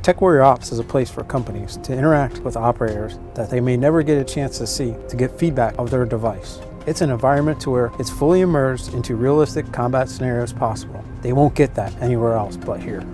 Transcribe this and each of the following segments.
Tech Warrior Ops is a place for companies to interact with operators that they may never get a chance to see to get feedback of their device. It's an environment to where it's fully immersed into realistic combat scenarios possible. They won't get that anywhere else but here.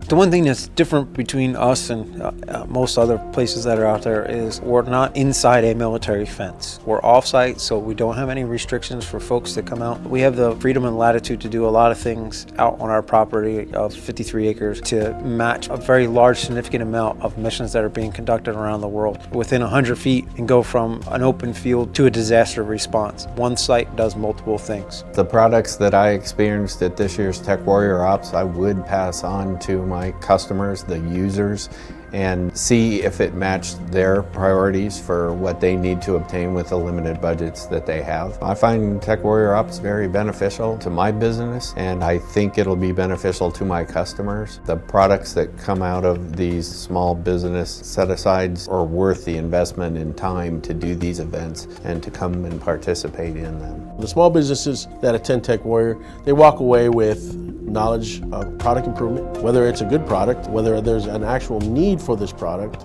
The one thing that's different between us and most other places that are out there is we're not inside a military fence. We're off-site, so we don't have any restrictions for folks that come out. We have the freedom and latitude to do a lot of things out on our property of 53 acres to match a very large, significant amount of missions that are being conducted around the world within 100 feet and go from an open field to a disaster response. One site does multiple things. The products that I experienced at this year's Tech Warrior Ops, I would pass on to my customers, the users, and see if it matched their priorities for what they need to obtain with the limited budgets that they have. I find Tech Warrior Ops very beneficial to my business, and I think it'll be beneficial to my customers. The products that come out of these small business set-asides are worth the investment in time to do these events and to come and participate in them. The small businesses that attend Tech Warrior, they walk away with knowledge of product improvement, whether it's a good product, whether there's an actual need for this product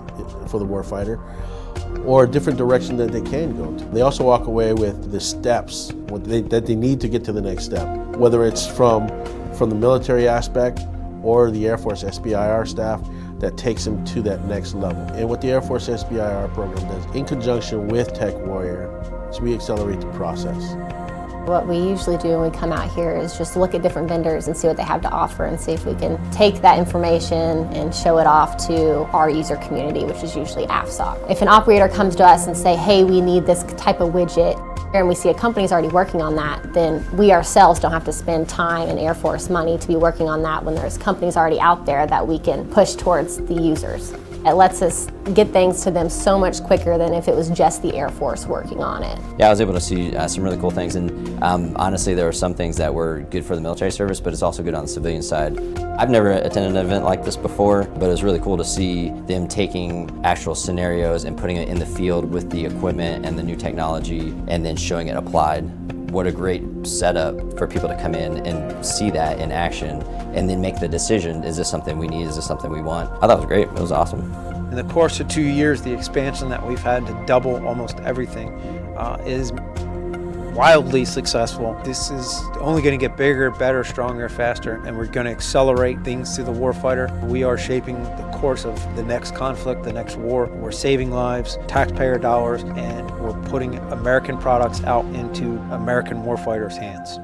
for the warfighter, or a different direction that they can go to. They also walk away with the steps that they need to get to the next step, whether it's from the military aspect or the Air Force SBIR staff that takes them to that next level. And what the Air Force SBIR program does, in conjunction with Tech Warrior, is we accelerate the process. What we usually do when we come out here is just look at different vendors and see what they have to offer and see if we can take that information and show it off to our user community, which is usually AFSOC. If an operator comes to us and say, hey, we need this type of widget, and we see a company's already working on that, then we ourselves don't have to spend time and Air Force money to be working on that when there's companies already out there that we can push towards the users. It lets us get things to them so much quicker than if it was just the Air Force working on it. Yeah, I was able to see some really cool things, and honestly there were some things that were good for the military service, but it's also good on the civilian side. I've never attended an event like this before, but it was really cool to see them taking actual scenarios and putting it in the field with the equipment and the new technology and then showing it applied. What a great setup for people to come in and see that in action and then make the decision, is this something we need, is this something we want? I thought it was great, it was awesome. In the course of 2 years, the expansion that we've had to double almost everything is wildly successful. This is only going to get bigger, better, stronger, faster, and we're going to accelerate things to the warfighter. We are shaping the course of the next conflict, the next war. We're saving lives, taxpayer dollars, and we're putting American products out into American warfighters' hands.